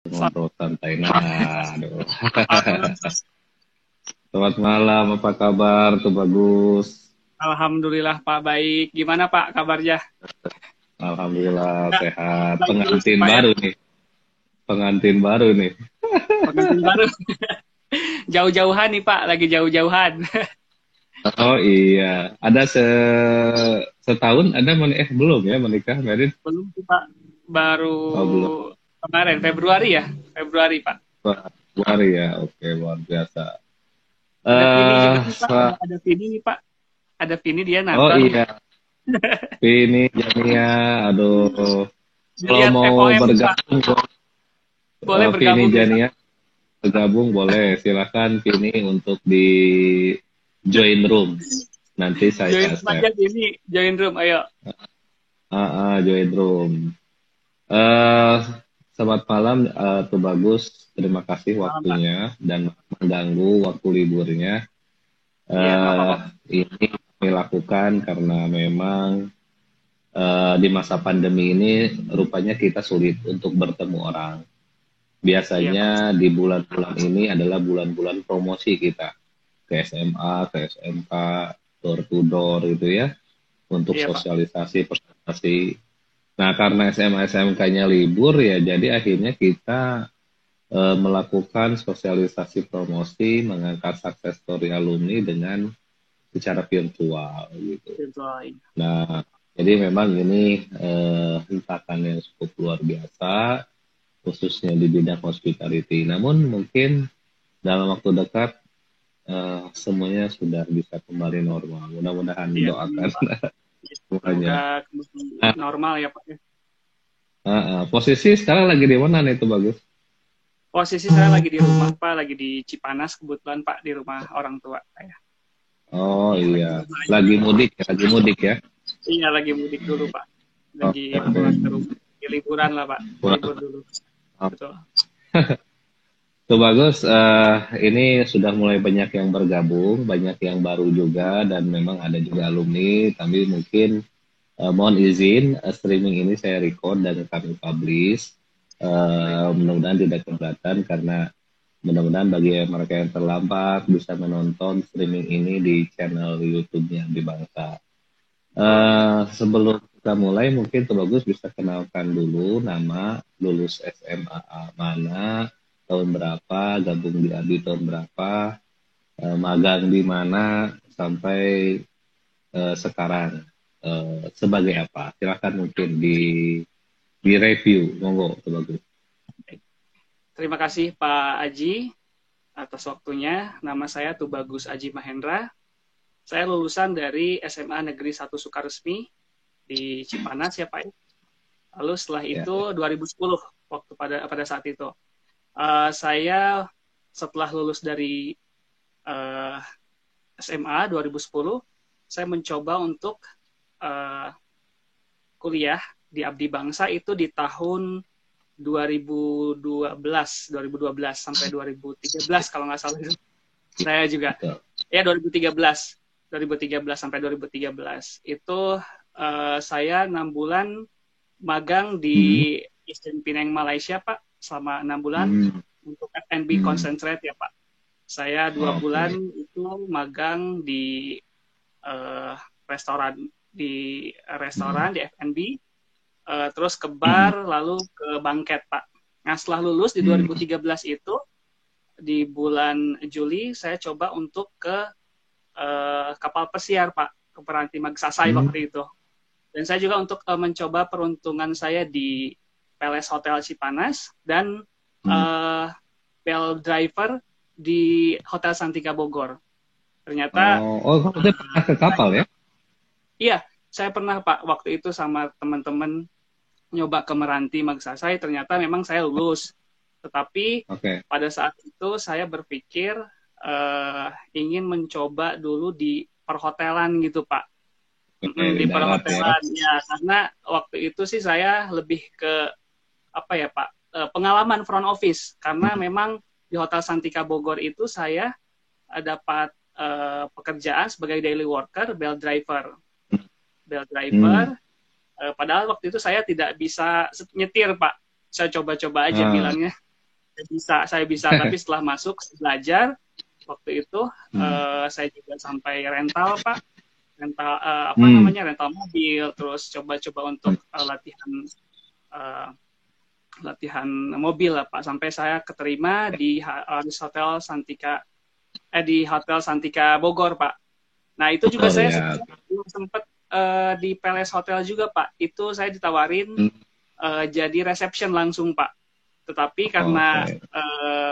ngobrol santai. Nah, aduh. Halo. Selamat malam, apa kabar? Tuh bagus. Alhamdulillah Pak baik. Gimana Pak kabarnya? Alhamdulillah Ya, sehat. baik terus ya Pengantin Pak ya. baru nih. Pengantin baru nih. Pengantin baru. Jauh-jauhan nih Pak, lagi jauh-jauhan. Oh iya, ada setahun ada belum ya menikah, Merin? Belum sih Pak, baru Oh belum. kemarin Februari ya, Februari Pak. Wah, Februari ya, oke luar biasa. Ada Vini juga eh nih Pak, sa- ada Vini nih Pak. Ada Vini dia oh nonton. iya, ini Jania, aduh, kalau Dilihat mau FOM nih Pak. bergabung, Boleh Vini bergabung nih Pak. Jania bergabung boleh, silakan Vini untuk di join room. Nanti Join saya room aja accept. Vini, join room ayo. Join room. Eh, Selamat malam, tuh bagus. Terima kasih Malam Pak. waktunya dan mengganggu waktu liburnya. Iya nggak Eh, apa-apa. ini kami lakukan karena memang di masa pandemi ini rupanya kita sulit untuk bertemu orang. Iya Pak. Biasanya di bulan-bulan ini adalah bulan-bulan promosi kita ke SMA, ke SMK, door to door gitu ya, untuk Iya Pak. sosialisasi, presentasi. Nah, karena SMA SMK-nya libur ya, jadi akhirnya kita melakukan sosialisasi promosi, mengangkat success story alumni dengan secara virtual gitu. Virtual. Nah, jadi memang ini hentakan yang cukup luar biasa, khususnya di bidang hospitality. Namun mungkin dalam waktu dekat semuanya sudah bisa kembali normal. Mudah-mudahan Iya, amin doakan Pak. semuanya. Semoga kembali Nah, normal ya Pak. posisi sekarang lagi di mana nih itu bagus? Posisi saya lagi di rumah Pak, lagi di Cipanas kebetulan Pak, di rumah orang tua saya. Oh Lagi iya, di rumah aja. lagi mudik, lagi mudik ya. Iya, lagi mudik dulu Pak. Lagi Oke, pulang ke rumah. Di liburan lah Pak, libur pulang. dulu. Betul. Tuh bagus, ini sudah mulai banyak yang bergabung, banyak yang baru juga, dan memang ada juga alumni. Tapi mungkin mohon izin, streaming ini saya record dan kami publish. Baik. Mudah-mudahan tidak keberatan karena mudah-mudahan bagi mereka yang terlambat bisa menonton streaming ini di channel YouTube-nya di Bangsa. Oh iya. Sebelum kita mulai, mungkin Tuh Bagus bisa kenalkan dulu nama, lulus SMA mana, tahun berapa, gabung di ABI tahun berapa, magang di mana, sampai sekarang sebagai apa. Silakan mungkin di review, monggo Tuh Bagus. Baik. Terima kasih Pak Aji atas waktunya. Nama saya Tubagus Aji Mahendra. Saya lulusan dari SMA Negeri 1 Sukaresmi di Cipanas ya Pak. Lalu setelah Ya, itu 2010 waktu pada saat itu saya setelah lulus dari SMA 2010, saya mencoba untuk uh, kuliah di Abdi Bangsa itu di tahun 2012 sampai 2013 kalau nggak salah itu. Saya juga betul. ya 2013 sampai 2013 itu saya 6 bulan magang Hmm, di Eastern Penang Malaysia Pak selama 6 bulan hmm, untuk F&B hmm. concentrate ya Pak. Saya 2 bulan Oke. itu magang di uh, restoran Hmm, di F&B, terus ke hmm, bar lalu ke bangket Pak. Nah setelah lulus di hmm, 2013 itu di bulan Juli saya coba untuk ke kapal pesiar Pak, ke Peranti Magsasai hmm, waktu itu. Dan saya juga untuk mencoba peruntungan saya di Palace Hotel Cipanas dan hmm. uh, bell driver di Hotel Santika Bogor. Ternyata Kamu udah pernah ke kapal ya? iya, saya pernah Pak waktu itu sama teman-teman nyoba ke Meranti Magsasai, ternyata memang saya lulus. Tetapi Oke. pada saat itu saya berpikir ingin mencoba dulu di perhotelan gitu Pak. Oke, di Di darat ya. perhotelan ya, karena waktu itu sih saya lebih ke apa ya Pak, pengalaman front office karena Hmm, memang di Hotel Santika Bogor itu saya dapat pekerjaan sebagai daily worker, bell hmm. driver. Padahal waktu itu saya tidak bisa nyetir Pak, saya coba-coba aja Ah, bilangnya. saya bisa tapi setelah masuk belajar waktu itu saya juga sampai rental Pak, rental rental mobil, terus coba-coba untuk latihan mobil lah Pak, sampai saya keterima di Hotel Santika di Hotel Santika Bogor Pak. Nah itu juga saya sempat di Palace Hotel juga Pak, itu saya ditawarin jadi reception langsung Pak, tetapi karena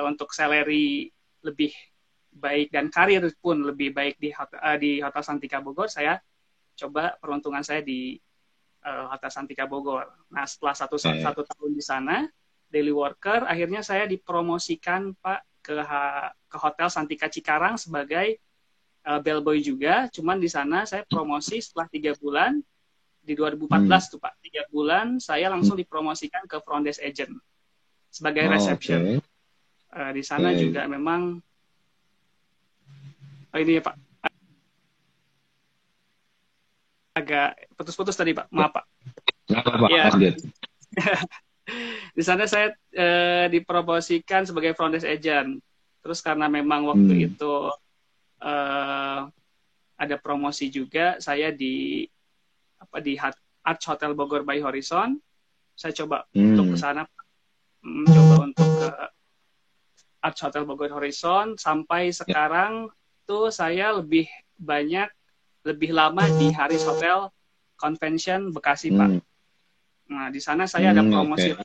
untuk salary lebih baik dan karir pun lebih baik di Hotel Santika Bogor, saya coba peruntungan saya di Hotel Santika Bogor. Nah setelah satu tahun di sana daily worker, akhirnya saya dipromosikan Pak ke Hotel Santika Cikarang sebagai bellboy juga. Cuman di sana saya promosi setelah 3 bulan di 2014 tuh Pak, 3 bulan saya langsung dipromosikan ke front desk agent sebagai reception. Di sana juga memang ini ya Pak, agak putus-putus tadi Pak, maaf Pak. Ya. Di sana saya dipromosikan sebagai front desk agent. Terus karena memang waktu itu ada promosi juga, saya di Arch Hotel Bogor by Horizon. Saya coba untuk ke sana, mencoba untuk ke Arch Hotel Bogor Horizon, sampai sekarang tuh saya lebih lama di Haris Hotel Convention Bekasi Pak. Nah di sana saya ada promosi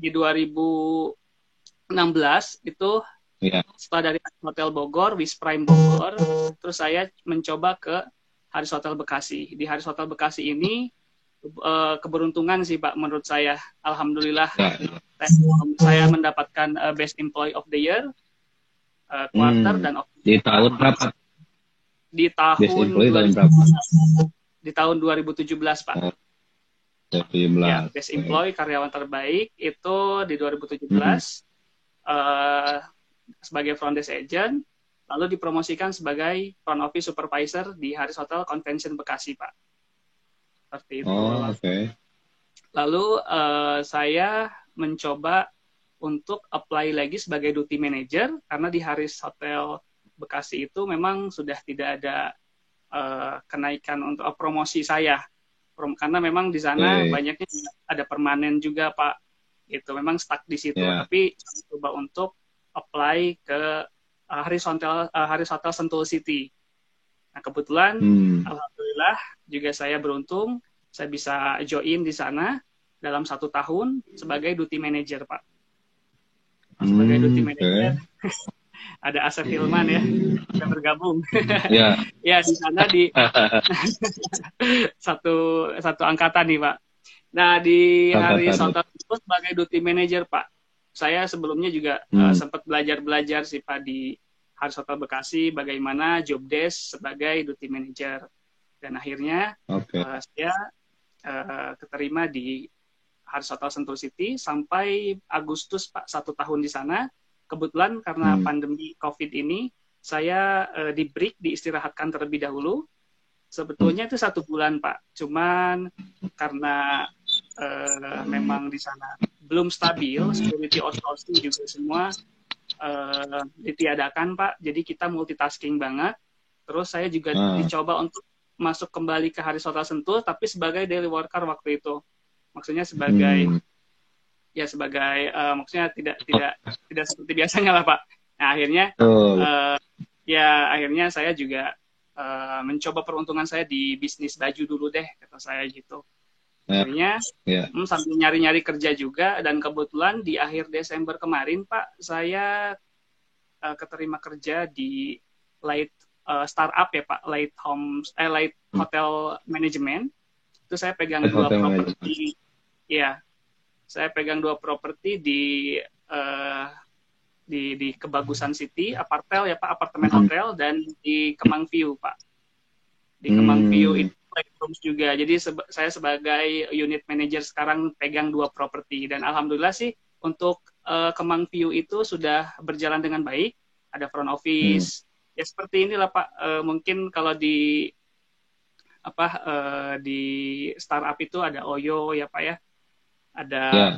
di 2016 itu. Setelah dari Hotel Bogor, Wis Prime Bogor, terus saya mencoba ke Haris Hotel Bekasi. Di Haris Hotel Bekasi ini keberuntungan sih Pak menurut saya. Alhamdulillah saya mendapatkan Best Employee of the Year quarter dan di tahun berapa? Di tahun 2017 Pak. 2017. Ya, Best Employee karyawan terbaik itu di 2017 sebagai front desk agent, lalu dipromosikan sebagai front office supervisor di Haris Hotel Convention Bekasi Pak. Seperti itu. Lalu saya mencoba untuk apply lagi sebagai duty manager karena di Haris Hotel Bekasi itu memang sudah tidak ada kenaikan untuk promosi saya. Karena memang di sana banyaknya ada permanen juga Pak. Itu memang stuck di situ. Tapi saya coba untuk apply ke Haris Hotel Sentul City. Nah kebetulan alhamdulillah juga saya beruntung saya bisa join di sana dalam 1 tahun sebagai duty manager Pak. Sebagai duty manager ada Asep Hilman ya sudah bergabung. Ya di sana di satu angkatan nih Pak. Nah di Haris Hotel sebagai duty manager Pak. Saya sebelumnya juga sempat belajar sih Pak di Haris Hotel Bekasi bagaimana job desk sebagai duty manager, dan akhirnya saya keterima di Haris Hotel Sentul City sampai Agustus Pak, 1 tahun di sana. Kebetulan karena pandemi COVID ini saya di break, diistirahatkan terlebih dahulu. Sebetulnya itu 1 bulan Pak, cuman karena memang di sana belum stabil, security outsourcing juga semua ditiadakan Pak, jadi kita multitasking banget. Terus saya juga dicoba untuk masuk kembali ke Haris Hotel Sentul, tapi sebagai daily worker waktu itu, maksudnya sebagai maksudnya tidak seperti biasanya lah Pak. Nah akhirnya akhirnya saya juga mencoba peruntungan saya di bisnis baju dulu deh, kata saya gitu. Akhirnya sambil nyari-nyari kerja juga, dan kebetulan di akhir Desember kemarin Pak, saya keterima kerja di Light startup ya Pak, Light Hotel Management. Itu saya pegang 2 properti. Ya, saya pegang 2 properti di Kebagusan City, Apartel ya Pak, apartemen hotel, dan di Kemang View Pak. Di Kemang View itu rooms juga. Jadi saya sebagai unit manager sekarang pegang 2 properti, dan alhamdulillah sih untuk Kemang View itu sudah berjalan dengan baik. Ada front office. Ya seperti inilah Pak. Mungkin kalau di di startup itu ada Oyo ya Pak ya. Ada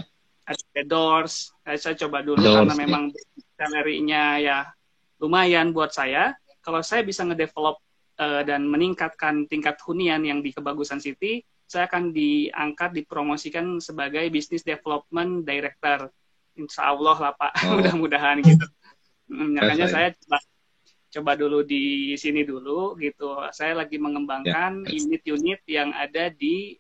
ada Doors. Saya coba dulu Doors, karena memang salary-nya ya lumayan buat saya. Kalau saya bisa ngedevelop dan meningkatkan tingkat hunian yang di Kebagusan City, saya akan diangkat, dipromosikan sebagai Business Development Director. Insya Allah lah Pak, mudah-mudahan gitu. Makanya saya coba dulu di sini dulu gitu. Saya lagi mengembangkan unit-unit yang ada di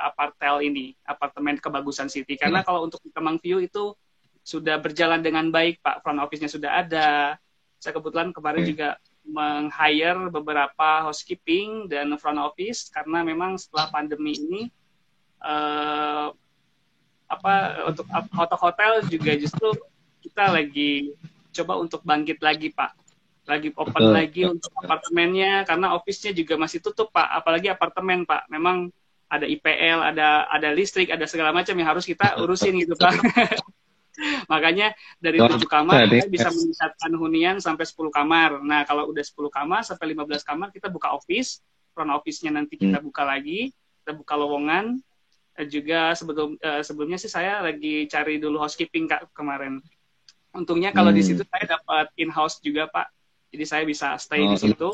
apartel ini, apartemen Kebagusan City. Karena kalau untuk di Kemang View itu sudah berjalan dengan baik Pak, front office-nya sudah ada. Saya kebetulan kemarin juga meng-hire beberapa housekeeping dan front office karena memang setelah pandemi ini untuk hotel juga justru kita lagi coba untuk bangkit lagi Pak, lagi open lagi untuk apartemennya karena office-nya juga masih tutup Pak, apalagi apartemen Pak, memang ada IPL, ada listrik, ada segala macam yang harus kita urusin gitu Pak. Makanya dari 7 kamar kita bisa meningkatkan hunian sampai 10 kamar. Nah, kalau udah 10 kamar sampai 15 kamar kita buka office, front office-nya nanti kita buka lagi, kita buka lowongan. Juga sebelumnya sih saya lagi cari dulu housekeeping Kak kemarin. Untungnya kalau di situ saya dapat in-house juga Pak. Jadi saya bisa stay di situ,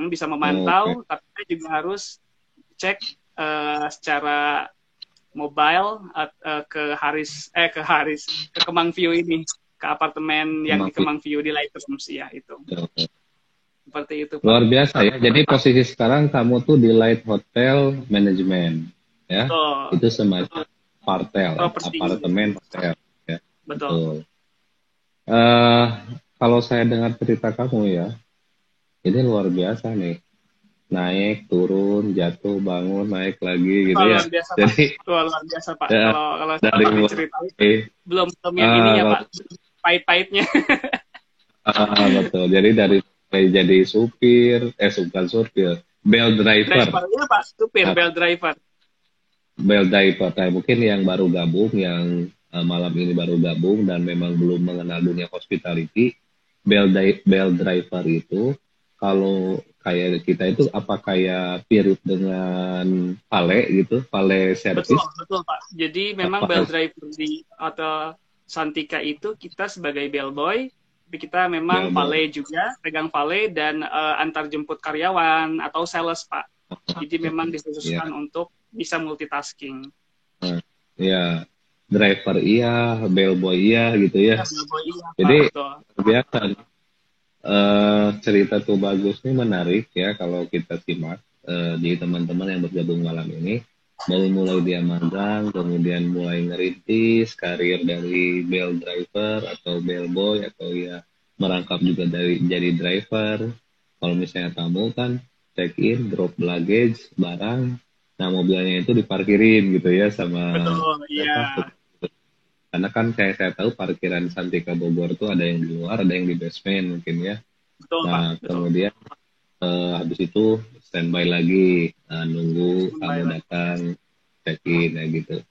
bisa memantau, tapi saya juga harus cek secara mobile ke Kemang View ini, ke apartemen yang di Kemang View di Lightrooms ya itu. Seperti itu Pak. Luar biasa ya. Jadi posisi sekarang kamu tuh di Light Hotel Management ya. Betul. Itu semacam apartemen hotel ya. Betul. Kalau saya dengar cerita kamu ya, ini luar biasa nih. Naik, turun, jatuh, bangun, naik lagi gitu ya. Luar biasa, jadi luar biasa Pak. Ya, kalau dari ceritain belum yang ininya Pak, pahit-pahitnya. Betul. Jadi dari jadi supir, bukan supir, bell driver. Iya Pak, supir, bell driver. Bell driver. Nah, mungkin yang baru gabung, yang malam ini baru gabung dan memang belum mengenal dunia hospitality, bell driver itu kalau kayak kita itu apa kayak mirip dengan valet gitu, valet service? Betul Pak. Jadi memang bell driver di Hotel Santika itu kita sebagai bellboy, tapi kita memang valet juga, pegang valet dan antar jemput karyawan atau sales Pak. Jadi memang dikhususkan untuk bisa multitasking. Ya, driver iya, bellboy iya gitu ya. Bellboy iya, jadi biasa. Cerita tuh bagus nih, menarik ya kalau kita simak di teman-teman yang bergabung malam ini. Dari mulai dia magang, kemudian mulai ngerintis karir dari bell driver atau bellboy atau ya merangkap juga dari jadi driver. Kalau misalnya tamu kan check in, drop luggage, barang, nah mobilnya itu diparkirin gitu ya sama. Betul, iya. Karena kan kayak saya tahu parkiran Santika Bogor itu ada yang di luar, ada yang di basement mungkin ya. Betul, nah Pak. Kemudian habis itu standby lagi, nunggu kamu datang check in ya gitu.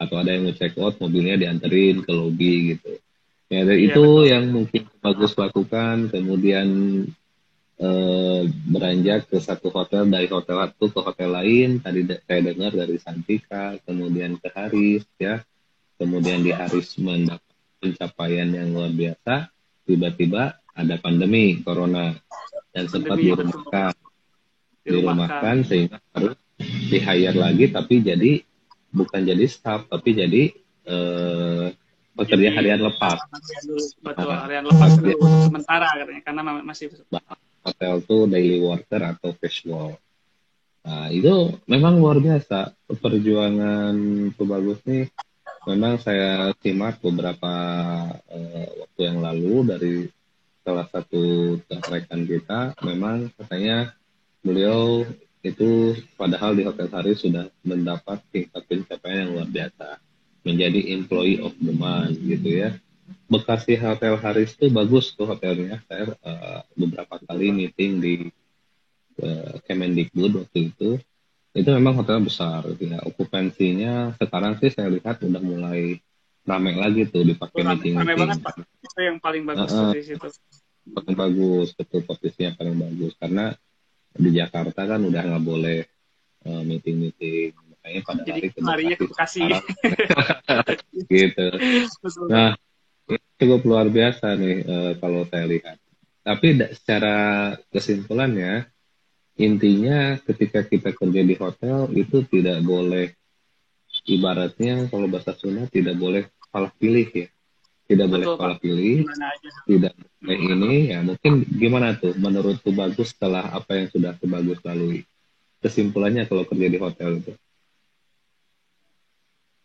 Atau ada yang mau check out, mobilnya dianterin ke lobby gitu. Ya dari itu betul. Yang mungkin bagus lakukan. Kemudian beranjak ke satu hotel, dari hotel satu ke hotel lain. Tadi saya dengar dari Santika, kemudian ke Haris ya. Kemudian di Haris mendapat pencapaian yang luar biasa, tiba-tiba ada pandemi corona dan sempat dirumahkan sehingga harus di-hire lagi, tapi jadi bukan jadi staff tapi jadi pekerja harian lepas. Betul, harian lepas dulu sementara katanya karena masih hotel tuh daily worker atau casual. Nah, itu memang luar biasa perjuangan tuh bagus nih. Memang saya simak beberapa waktu yang lalu dari salah satu rekan kita, memang katanya beliau itu padahal di Hotel Haris sudah mendapat tingkat pencapaian yang luar biasa, menjadi employee of the month gitu ya. Bekasi Hotel Haris itu bagus tuh hotelnya. Saya beberapa kali meeting di Kemendikbud waktu itu memang hotel besar ya. Okupansinya sekarang sih saya lihat udah mulai ramai lagi tuh dipakai meeting. Ramai banget Pak. Itu yang paling bagus di situ. Paling bagus, betul, posisinya paling bagus karena di Jakarta kan udah nggak boleh meeting kayaknya pada Jadi lari ke larinya ke Bekasi Bekasi. sekarang. Gitu. Betul. Nah, ini cukup luar biasa nih kalau saya lihat. Tapi secara kesimpulannya, intinya ketika kita kerja di hotel itu tidak boleh, ibaratnya kalau bahasa Sunda tidak boleh salah pilih ya. Tidak boleh Betul, Pak. salah pilih, Gimana aja. tidak boleh ini ya. Mungkin gimana tuh menurut tuh Bagus setelah apa yang sudah tuh Bagus lalui? Kesimpulannya kalau kerja di hotel itu.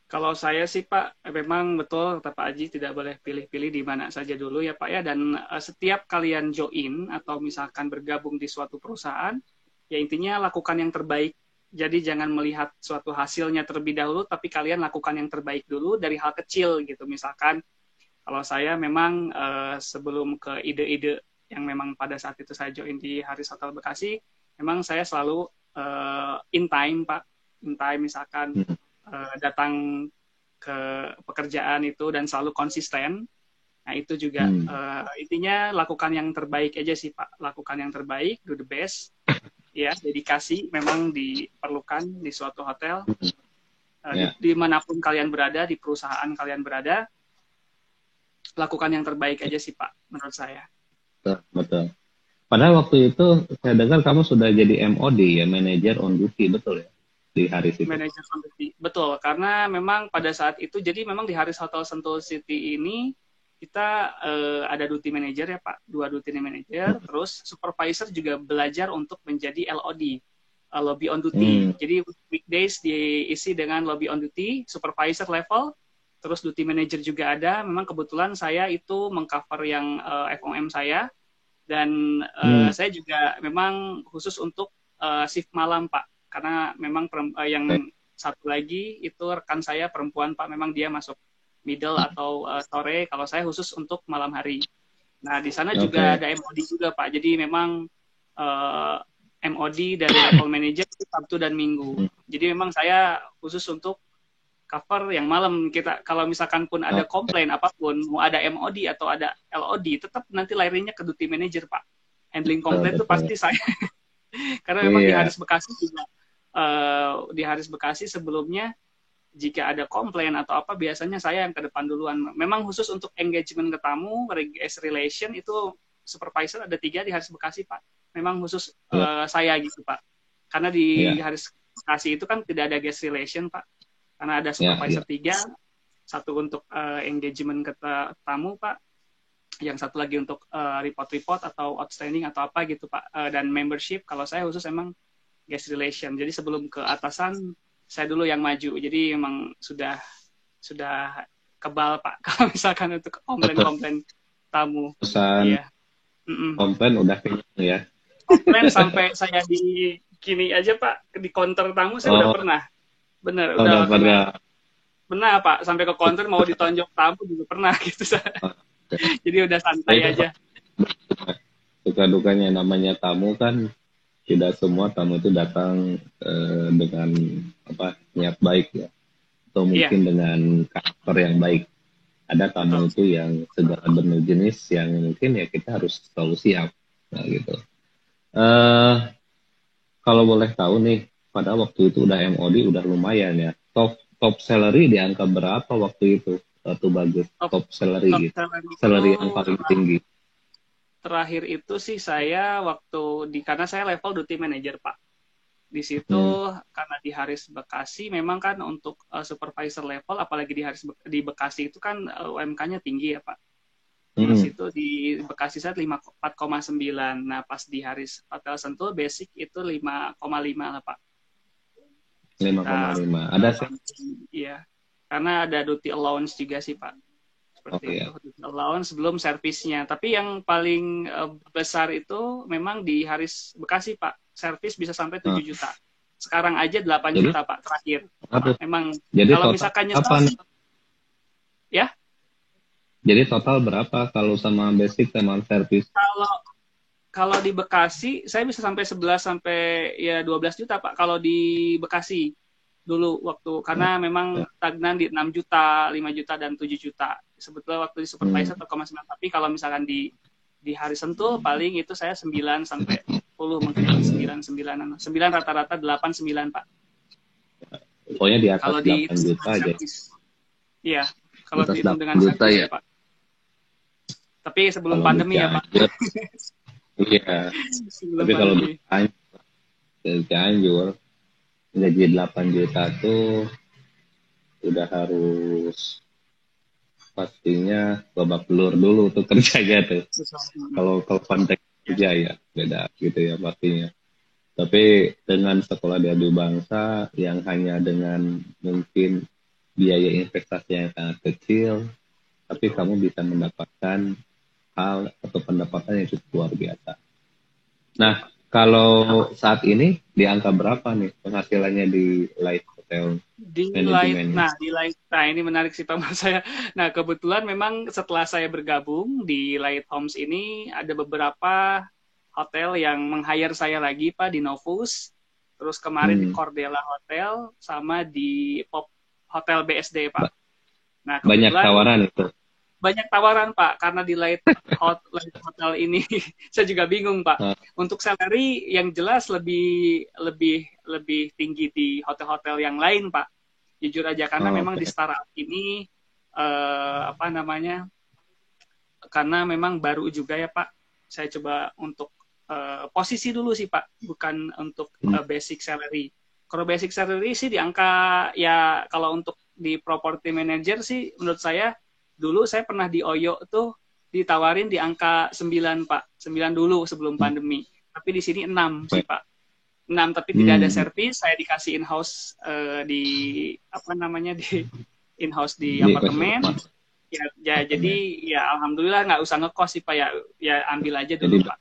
Kalau saya sih Pak, memang betul kata Pak Aji tidak boleh pilih-pilih di mana saja dulu ya Pak ya. Dan setiap kalian join atau misalkan bergabung di suatu perusahaan, ya intinya lakukan yang terbaik. Jadi jangan melihat suatu hasilnya terlebih dahulu, tapi kalian lakukan yang terbaik dulu dari hal kecil gitu. Misalkan kalau saya memang sebelum ke ide-ide yang memang pada saat itu saya join di Haris Hotel Bekasi, memang saya selalu in time Pak. In time misalkan datang ke pekerjaan itu dan selalu konsisten. Nah itu juga intinya lakukan yang terbaik aja sih Pak. Lakukan yang terbaik, do the best. Ya, dedikasi memang diperlukan di suatu hotel. Dimanapun kalian berada, di perusahaan kalian berada, lakukan yang terbaik aja sih Pak, menurut saya. Betul, betul. Padahal waktu itu saya dengar kamu sudah jadi MOD ya, manager on duty, betul ya? Di Haris itu. Manager on duty, betul. Karena memang pada saat itu, jadi memang di Haris Hotel Sentul City ini, kita ada duty manager ya Pak, 2 duty manager, terus supervisor juga belajar untuk menjadi LOD, lobby on duty. Jadi weekdays diisi dengan lobby on duty, supervisor level, terus duty manager juga ada. Memang kebetulan saya itu mengcover yang FOM saya, dan saya juga memang khusus untuk shift malam Pak, karena memang yang satu lagi itu rekan saya perempuan Pak, memang dia masuk middle atau sore, kalau saya khusus untuk malam hari. Nah di sana juga ada MOD juga Pak, jadi memang MOD dari level manager Sabtu dan Minggu. Jadi memang saya khusus untuk cover yang malam. Kita kalau misalkan pun ada komplain apapun, mau ada MOD atau ada LOD, tetap nanti larinya ke duty manager Pak. Handling komplain itu pasti saya. Karena memang di Haris Bekasi juga, di Haris Bekasi sebelumnya jika ada komplain atau apa, biasanya saya yang ke depan duluan. Memang khusus untuk engagement ke tamu, guest relation itu supervisor ada 3 di Haris Bekasi Pak. Memang khusus saya gitu Pak. Karena di Haris Bekasi itu kan tidak ada guest relation Pak. Karena ada supervisor 3, satu untuk engagement ke tamu Pak, yang satu lagi untuk report-report atau outstanding atau apa gitu Pak, dan membership. Kalau saya khusus emang guest relation. Jadi sebelum ke atasan, saya dulu yang maju. Jadi emang sudah kebal Pak kalau misalkan untuk komplain-komplain tamu. Pesan komplain udah kenyang ya. Komplain sampai saya di kini aja Pak, di counter tamu saya udah pernah. Bener, udah pernah. Pernah Pak, sampai ke counter mau ditonjok tamu juga pernah gitu. Jadi udah santai aja. Suka-dukanya namanya tamu kan, tidak semua tamu itu datang dengan niat baik ya, atau mungkin dengan karakter yang baik. Ada tamu itu yang segala bentuk jenis yang mungkin ya kita harus selalu siap. Nah gitu. Kalau boleh tahu nih, pada waktu itu udah MOD udah lumayan ya. Top salary di angka berapa waktu itu? Satu Bagus. Top salary gitu. Salary yang paling tinggi. Terakhir itu sih saya waktu karena saya level duty manager Pak. Di situ karena di Haris Bekasi memang kan untuk supervisor level, apalagi di Bekasi itu kan UMK-nya tinggi ya Pak. Di situ di Bekasi saya 4,9. Nah pas di Haris Hotel Sentul basic itu 5,5 lah Pak. 5,5. Ada sih. Iya. Karena ada duty allowance juga sih Pak. Seperti itu. Duty allowance sebelum servisnya. Tapi yang paling besar itu memang di Haris Bekasi Pak. Servis bisa sampai 7 juta. Sekarang aja 8 juta Pak terakhir. Memang jadi kalau misalkan nyesal ya. Jadi total berapa kalau sama basic sama servis? Kalau di Bekasi saya bisa sampai 11 sampai ya 12 juta Pak kalau di Bekasi dulu waktu, karena memang stagnan di 6 juta, 5 juta dan 7 juta. Sebetulnya waktu di supervisor 4,9, tapi kalau misalkan di Haris Sentul paling itu saya 9 sampai 10 mungkin 9 rata-rata 8 9 Pak. Pokoknya di atas Kalau 8 juta aja. iya, kalau Atas dihitung 8 dengan juta servis ya. ya Pak. Tapi sebelum Kalau di pandemi ya Pak. Cianjur, iya. Sebelum Tapi kalau di pandemi. Cianjur, gaji 8 juta tuh udah harus pastinya babak belur dulu tuh kerjanya tuh. Susah. Kalau konteks Ya. kerja ya beda gitu ya pastinya. Tapi dengan sekolah di Adu Bangsa yang hanya dengan mungkin biaya investasi yang sangat kecil, tapi Betul. kamu bisa mendapatkan hal atau pendapatan yang cukup luar biasa. Ya, Nah, Pak. kalau saat ini di angka berapa nih penghasilannya di Light Hotel Manajemennya? Nah ini menarik sih Pak menurut saya. Nah kebetulan memang setelah saya bergabung di Light Homes ini ada beberapa hotel yang meng-hire saya lagi Pak di Novus, terus kemarin di Cordella Hotel sama di Pop Hotel BSD Pak. Nah Banyak kebetulan tawaran itu. banyak tawaran Pak karena di Light Hotel ini saya juga bingung Pak. Nah, Untuk salary yang jelas lebih lebih lebih tinggi di hotel-hotel yang lain Pak. Jujur aja karena memang di oke. startup ini apa namanya? Karena memang baru juga ya Pak. Saya coba untuk posisi dulu sih Pak, bukan untuk basic salary. Kalau basic salary sih di angka ya kalau untuk di property manager sih menurut saya dulu saya pernah di Oyo tuh ditawarin di angka 9 Pak. 9 dulu sebelum pandemi. Tapi di sini 6 sih Pak. 6 tapi tidak ada servis, saya dikasih in-house di apa namanya di in-house di apartemen. Ya jadi ya alhamdulillah nggak usah ngekos sih Pak ya ambil aja dulu Pak.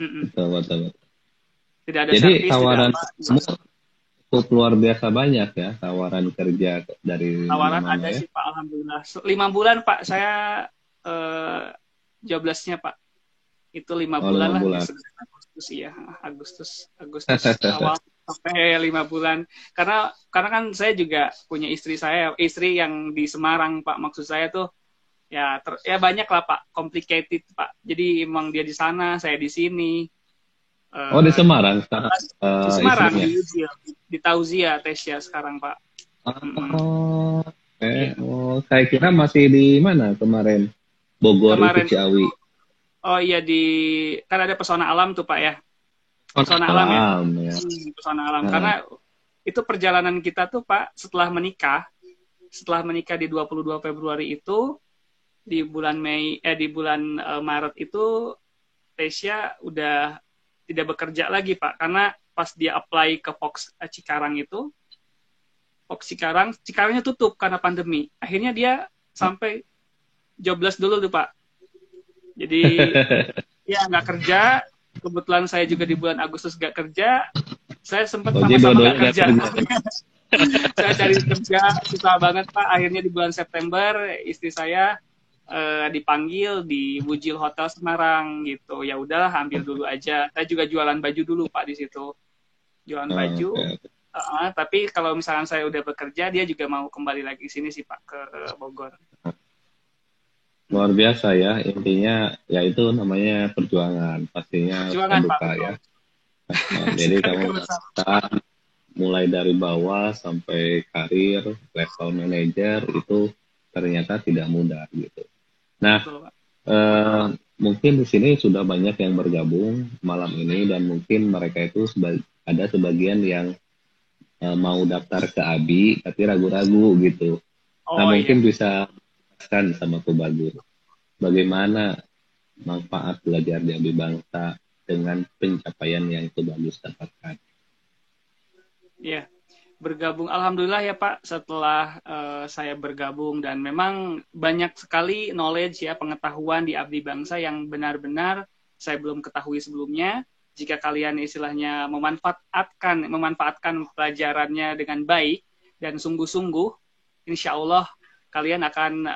Betul, betul. Tidak ada Jadi servis, tawaran tidak kamu cukup luar biasa banyak ya tawaran kerja dari tawaran mana-mana ada ya. sih Pak alhamdulillah. 5 bulan Pak saya jobless-nya Pak. Itu 5 bulan 5 lah bulan. Agustus ya. Agustus awal sampai 5 bulan. Karena kan saya juga punya istri yang di Semarang Pak. Maksud saya tuh ya banyak lah Pak, complicated Pak. Jadi emang dia di sana, saya di sini. Di Semarang sekarang Di Semarang, istrinya. di Tauzia Tesya sekarang Pak. Iya. Saya kira masih di mana kemarin? Bogor Kemarin itu Ciawi. Oh iya kan ada pesona alam tuh Pak ya. Pesona alam ya. Pesona alam. Karena itu perjalanan kita tuh Pak setelah menikah di 22 Februari itu di bulan Maret itu Tesya udah tidak bekerja lagi Pak karena pas dia apply ke Fox Cikarang itu Fox Cikarangnya tutup karena pandemi. Akhirnya dia sampai jobless dulu tuh Pak. Jadi ya nggak kerja. Kebetulan saya juga di bulan Agustus nggak kerja. Saya sempat sama-sama nggak kerja. Saya cari kerja susah banget Pak. Akhirnya di bulan September istri saya dipanggil di Wujil Hotel Semarang gitu. Ya udahlah ambil dulu aja. Saya juga jualan baju dulu Pak di situ. Jualan baju. Tapi kalau misalkan saya udah bekerja, dia juga mau kembali lagi ke sini sih Pak ke Bogor. Luar biasa ya, intinya ya itu namanya perjuangan, pastinya terbuka ya. Jadi kamu mulai dari bawah sampai karir level manager itu ternyata tidak mudah gitu. Nah, mungkin di sini sudah banyak yang bergabung malam ini dan mungkin mereka itu ada sebagian yang mau daftar ke ABI tapi ragu-ragu gitu. Mungkin bisa jelaskan sama Tubagus bagaimana manfaat belajar di ABI Bangsa dengan pencapaian yang Tubagus dapatkan. Ya, bergabung alhamdulillah ya Pak setelah saya bergabung dan memang banyak sekali knowledge ya pengetahuan di ABI Bangsa yang benar-benar saya belum ketahui sebelumnya. Jika kalian istilahnya memanfaatkan pelajarannya dengan baik dan sungguh-sungguh, insya Allah kalian akan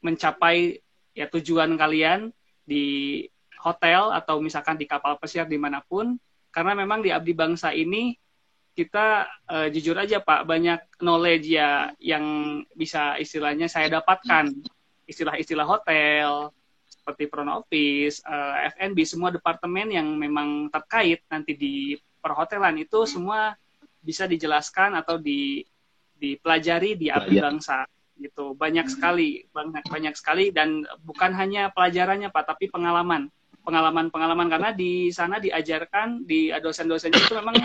mencapai ya tujuan kalian di hotel atau misalkan di kapal pesiar dimanapun. Karena memang di Abdi Bangsa ini kita jujur aja Pak banyak knowledge ya yang bisa istilahnya saya dapatkan istilah-istilah hotel seperti front office, F&B semua departemen yang memang terkait nanti di perhotelan itu semua bisa dijelaskan atau dipelajari di Abdi Bangsa gitu. Banyak sekali dan bukan hanya pelajarannya Pak, tapi pengalaman karena di sana diajarkan di dosen-dosennya itu memang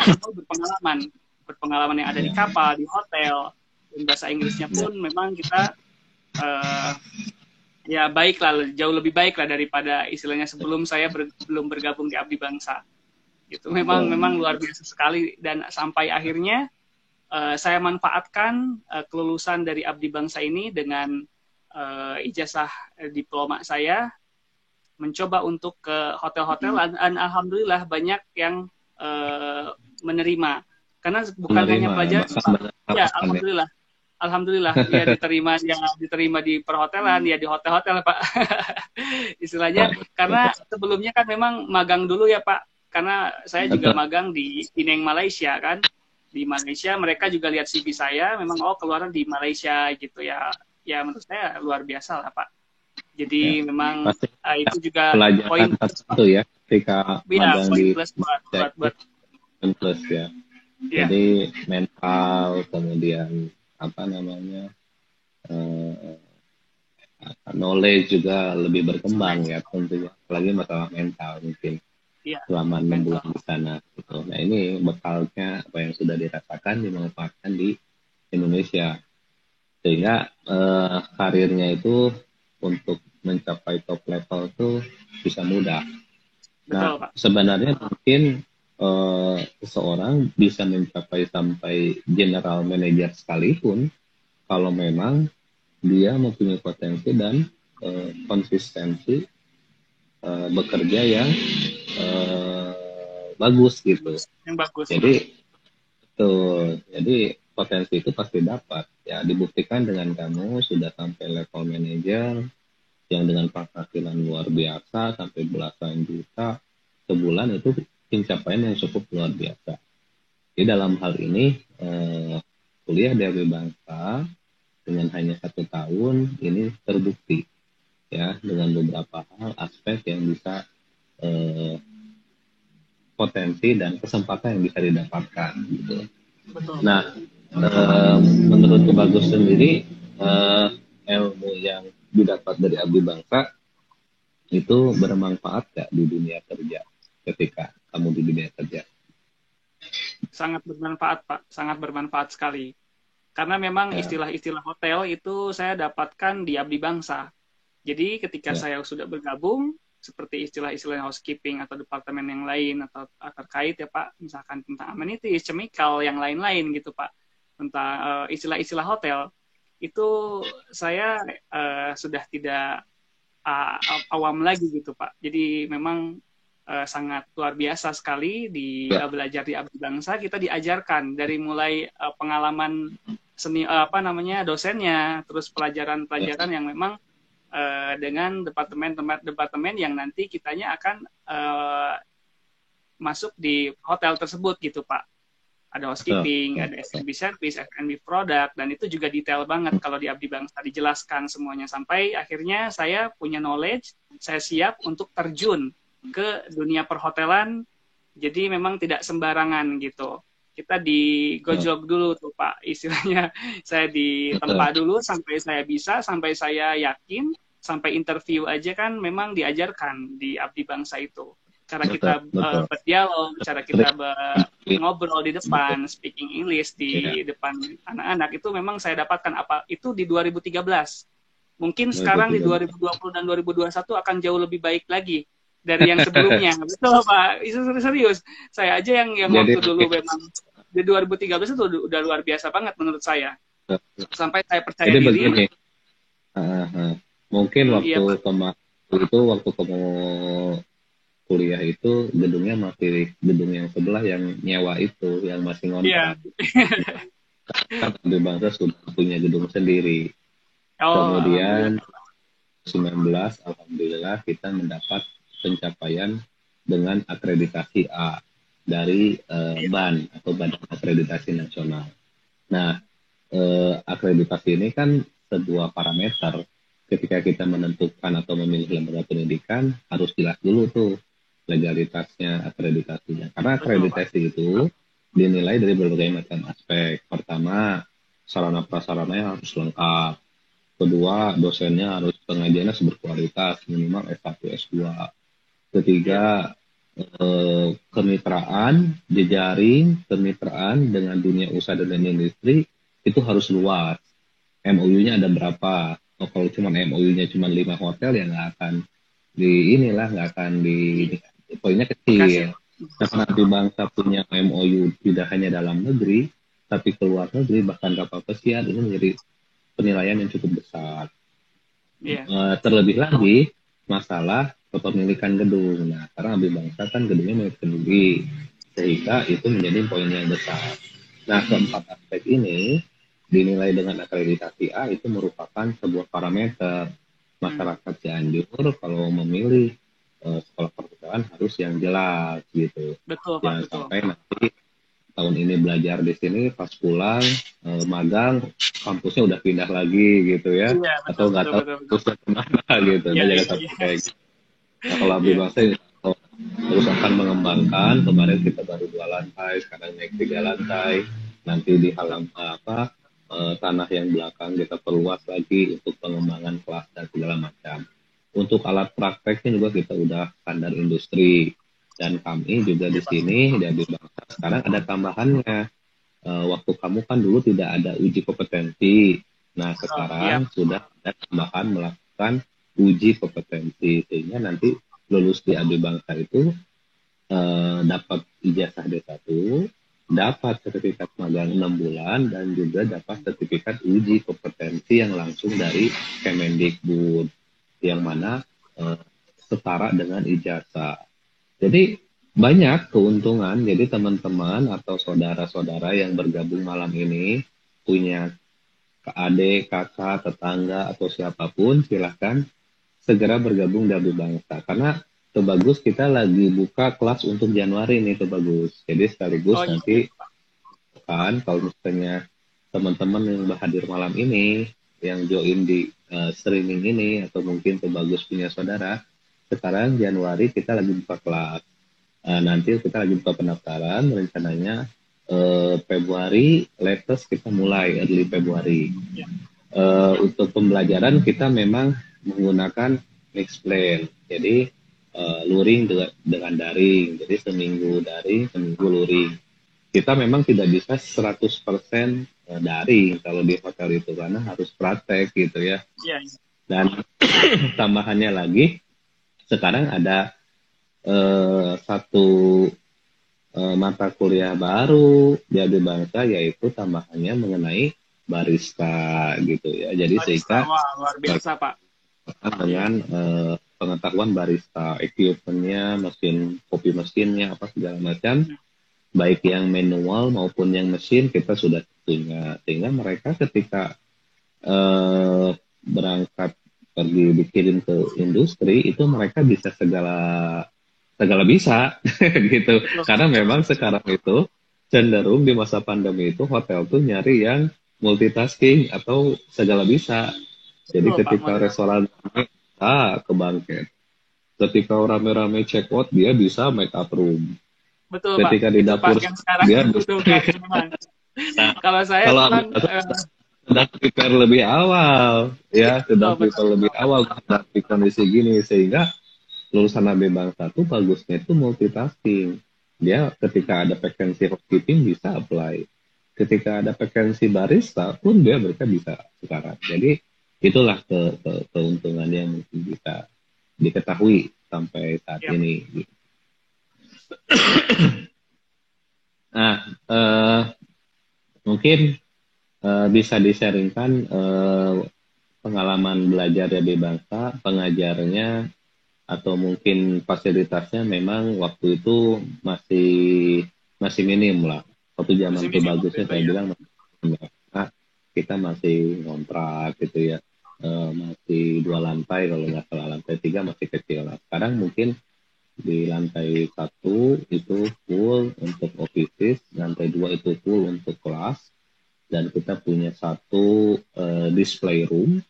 berpengalaman yang ada di kapal, di hotel, dan bahasa Inggrisnya pun memang kita ya baiklah, jauh lebih baik lah daripada istilahnya sebelum saya belum bergabung di Abdi Bangsa. Gitu. Memang luar biasa sekali dan sampai akhirnya saya manfaatkan kelulusan dari Abdi Bangsa ini dengan ijazah diploma saya, mencoba untuk ke hotel-hotel dan alhamdulillah banyak yang menerima. Karena bukan hanya pelajar, ya alhamdulillah ya diterima di perhotelan, ya di hotel-hotel Pak. Istilahnya karena sebelumnya kan memang magang dulu ya Pak. Karena saya juga magang di Penang, Malaysia kan. Di Malaysia mereka juga lihat CV saya, memang keluaran di Malaysia gitu ya. Ya menurut saya luar biasa lah Pak. Jadi memang itu juga poin satu ya ketika magang di plus buat plus ya. Jadi mental, kemudian knowledge juga lebih berkembang ya tentunya. Apalagi masalah mental mungkin selama 6 bulan di sana. Gitu. Nah ini bekalnya apa yang sudah dirasakan dimanfaatkan di Indonesia. Sehingga karirnya itu untuk mencapai top level itu bisa mudah. Nah, sebenarnya mungkin seseorang bisa mencapai sampai general manager sekalipun kalau memang dia mempunyai potensi dan konsistensi bekerja yang bagus gitu. Yang bagus. Jadi potensi itu pasti dapat. Ya dibuktikan dengan kamu sudah sampai level manager yang dengan penghasilan luar biasa sampai belasan juta sebulan, itu pencapaian yang cukup luar biasa. Di dalam hal ini kuliah di Abdi Bangsa dengan hanya 1 tahun ini terbukti ya dengan beberapa hal aspek yang bisa potensi dan kesempatan yang bisa didapatkan gitu. Betul. Nah menurut Bagus sendiri ilmu yang didapat dari Abdi Bangsa itu bermanfaat gak di dunia kerja ketika kamu di dunia kerja? Sangat bermanfaat Pak, sangat bermanfaat sekali. Karena memang istilah-istilah hotel itu saya dapatkan di Abdi Bangsa. Jadi ketika saya sudah bergabung, seperti istilah-istilah housekeeping atau departemen yang lain atau terkait ya Pak, misalkan tentang amenities, chemical, yang lain-lain gitu Pak, tentang istilah-istilah hotel, itu saya sudah tidak awam lagi gitu Pak. Jadi memang sangat luar biasa sekali belajar di Abdi Bangsa. Kita diajarkan dari mulai pengalaman seni dosennya, terus pelajaran-pelajaran yang memang dengan departemen yang nanti kitanya akan masuk di hotel tersebut gitu Pak. Ada housekeeping, ada F&B service, F&B product, dan itu juga detail banget kalau di Abdi Bangsa dijelaskan semuanya. Sampai akhirnya saya punya knowledge, saya siap untuk terjun ke dunia perhotelan, jadi memang tidak sembarangan gitu. Kita digojlok dulu tuh Pak, istilahnya saya ditempa dulu sampai saya bisa, sampai saya yakin, sampai interview aja kan memang diajarkan di Abdi Bangsa itu. Cara kita berdialog, cara kita ngobrol di depan, speaking English di depan anak-anak, itu memang saya dapatkan itu di 2013. Mungkin sekarang di 2020 dan 2021 akan jauh lebih baik lagi dari yang sebelumnya. Betul Pak, itu serius. Saya aja yang waktu dulu memang di 2013 itu udah luar biasa banget menurut saya. Sampai saya percaya diri. Mungkin waktu waktu kamu kuliah itu gedungnya masih gedung yang sebelah yang nyewa itu yang masih ngontrak. Kan Abdi Bangsa sudah punya gedung sendiri. Kemudian 19 alhamdulillah kita mendapat pencapaian dengan akreditasi A dari BAN atau Badan Akreditasi Nasional. Nah, akreditasi ini kan sebuah parameter ketika kita menentukan atau memilih lembaga pendidikan harus jelas dulu tuh legalitasnya, akreditasinya. Karena akreditasi itu dinilai dari berbagai macam aspek. Pertama, sarana prasarananya harus lengkap. Kedua, dosennya harus pengajiannya berkualitas, minimal S1, S2. Iya. Ketiga, kemitraan, jejaring, kemitraan dengan dunia usaha dan industri itu harus luas. MOU-nya ada berapa? Oh, kalau cuma MOU-nya cuma 5 hotel ya nggak akan nggak akan poinnya Bekasi. kecil. Karena nanti bangsa punya MOU tidak hanya dalam negeri, tapi ke luar negeri bahkan kapal pesiar ini menjadi penilaian yang cukup besar. Iya. Terlebih lagi masalah kepemilikan gedung. Nah, karena Abdi Bangsa kan gedungnya milik sendiri, sehingga itu menjadi poin yang besar. Nah, keempat aspek ini dinilai dengan akreditasi A itu merupakan sebuah parameter masyarakat Cianjur kalau memilih sekolah perhotelan harus yang jelas gitu. Betul, Pak. Jangan Betul. sampai nanti tahun ini belajar di sini pas pulang magang kampusnya udah pindah lagi gitu ya, Iya, betul, atau nggak betul, tahu betul, betul. kampusnya kemana gitu. Iya, Nah, jangan iya, sampai iya. kayak gitu. Nah, kalau Abdi Iya. Bangsa terus akan mengembangkan. Kemarin kita baru 2 lantai, sekarang naik 3 lantai. Nanti di tanah yang belakang kita perluas lagi untuk pengembangan kelas dan segala macam. Untuk alat prakteknya juga kita udah standar industri. Dan kami juga Iya, di Pak. sini di Abdi Bangsa sekarang ada tambahannya. Waktu kamu kan dulu tidak ada uji kompetensi. Nah, Oh, iya. sekarang sudah ada tambahan melakukan uji kompetensi. Sehingga nanti lulus di Abdi Bangsa itu dapat ijazah D1, dapat sertifikat magang 6 bulan, dan juga dapat sertifikat uji kompetensi yang langsung dari Kemendikbud, yang mana setara dengan ijazah. Jadi banyak keuntungan. Jadi teman-teman atau saudara-saudara yang bergabung malam ini punya adik, kakak, tetangga, atau siapapun, silahkan segera bergabung di Abdi Bangsa. Karena Tuh Bagus kita lagi buka kelas untuk Januari nih Tuh Bagus. Jadi sekaligus Oh, iya, iya, nanti kan kalau misalnya teman-teman yang hadir malam ini yang join di streaming ini atau mungkin Tuh Bagus punya saudara, sekarang Januari kita lagi buka kelas. Nanti kita lagi buka pendaftaran, rencananya Februari latest kita mulai early Februari. iya. Untuk pembelajaran kita memang menggunakan mixed plan. Jadi luring dengan daring. Jadi seminggu daring, seminggu luring. Kita memang tidak bisa 100% daring kalau di hotel itu karena harus praktek gitu ya. Iya, iya. Dan tambahannya lagi, sekarang ada satu mata kuliah baru di Abdi Bangsa, yaitu tambahannya mengenai barista gitu ya. Jadi Barista. sehingga Wah, luar biasa, Pak. dengan pengetahuan barista, equipmentnya, mesin kopi mesinnya apa segala macam, baik yang manual maupun yang mesin kita sudah punya, sehingga mereka ketika berangkat pergi dikirim ke industri itu mereka bisa segala bisa gitu. Betul, Karena memang sekarang itu cenderung di masa pandemi itu hotel tuh nyari yang multitasking atau segala bisa. Jadi betul, Pak. ketika restoran kebangkit. Ketika rame-rame check out dia bisa make up room. Betul, Pak. Ketika di Itu Pak dapur yang sekarang dia dibutuhkan memang. nah, Kalau saya kalau memang sedang prepare lebih awal ya, sedang betul, betul, prepare lebih betul. awal menghadapi kondisi gini, sehingga lulusan AB Bangsa tuh bagusnya itu multitasking. Dia ketika ada vacancy housekeeping bisa apply. Ketika ada vacancy barista pun mereka bisa sekarang. Jadi itulah keuntungan yang mungkin bisa diketahui sampai saat Ya, ini. Nah, mungkin bisa disaringkan pengalaman belajar di Bangsa, pengajarnya atau mungkin fasilitasnya memang waktu itu masih minim lah. Waktu zaman masih itu minim waktu bagusnya itu saya ya. bilang karena kita masih ngontrak gitu ya. Masih 2 lantai, kalau nggak salah lantai 3 masih kecil. Nah, sekarang mungkin di lantai 1 itu full untuk offices, lantai 2 itu full untuk kelas, dan kita punya satu display room,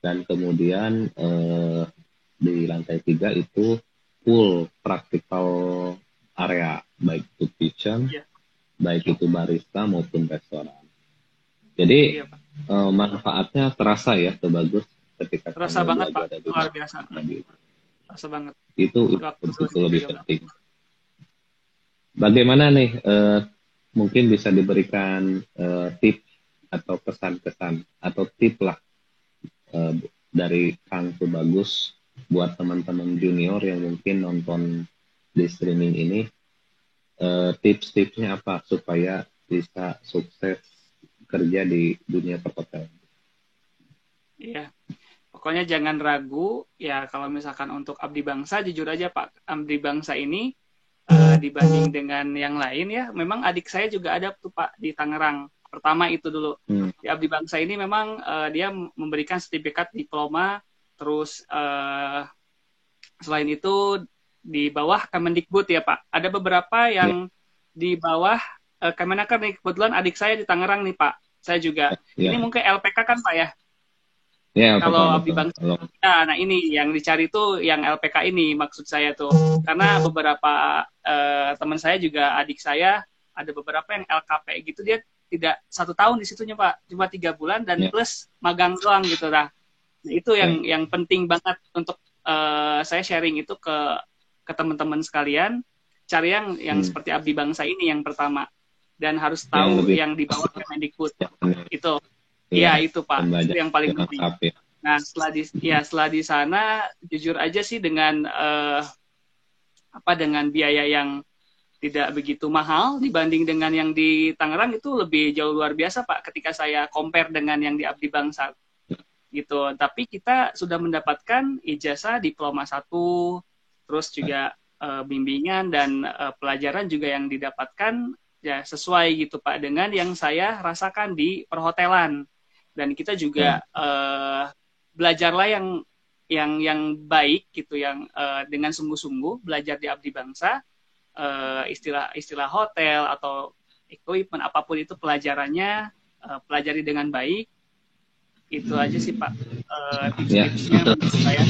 dan kemudian di lantai 3 itu full practical area, baik itu kitchen Iya. baik itu barista maupun restoran. Jadi Iya, Pak. manfaatnya terasa ya, tuh bagus ketika Terasa kamu banget, Pak. belajar di Luar biasa. tadi. Terasa banget. Itu Waktu betul dosen lebih juga, Pak. penting. Bagaimana nih, mungkin bisa diberikan tips atau pesan-pesan atau tip lah eh, dari Kang Tubagus buat teman-teman junior yang mungkin nonton di streaming ini, tips-tipsnya apa supaya bisa sukses kerja di dunia perhotelan. Iya. Pokoknya jangan ragu, ya kalau misalkan untuk abdi bangsa, jujur aja Pak, abdi bangsa ini dibanding dengan yang lain ya, memang adik saya juga ada tuh Pak di Tangerang. Pertama itu dulu. Di abdi bangsa ini memang dia memberikan sertifikat diploma, terus selain itu di bawah Kemendikbud ya Pak. Ada beberapa yang di bawah Kemenaker nih, kebetulan adik saya di Tangerang nih Pak. Saya juga. Ini mungkin LPK kan Pak ya? Ya, Kalau betul, abdi betul. bangsa, nah ini yang dicari tuh yang LPK ini maksud saya tuh, karena beberapa teman saya juga adik saya ada beberapa yang LKP gitu, dia tidak 1 tahun di situnya Pak, cuma 3 bulan dan plus magang doang gitu lah. Nah itu yang penting banget untuk saya sharing itu ke teman-teman sekalian, cari yang seperti abdi bangsa ini yang pertama, dan harus tahu yang di bawah Kemendikbud itu. Iya itu Pak, itu yang paling penting. Nah setelah di sana, jujur aja sih dengan dengan biaya yang tidak begitu mahal dibanding dengan yang di Tangerang, itu lebih jauh luar biasa Pak. Ketika saya compare dengan yang di Abdi Bangsa gitu. Tapi kita sudah mendapatkan ijazah diploma 1, terus juga bimbingan dan pelajaran juga yang didapatkan ya sesuai gitu Pak dengan yang saya rasakan di perhotelan. Dan kita juga belajarlah yang baik gitu, yang dengan sungguh-sungguh belajar di Abdi Bangsa, istilah hotel atau equipment apapun itu pelajarannya pelajari dengan baik. Itu aja sih Pak tips-tipsnya menurut saya.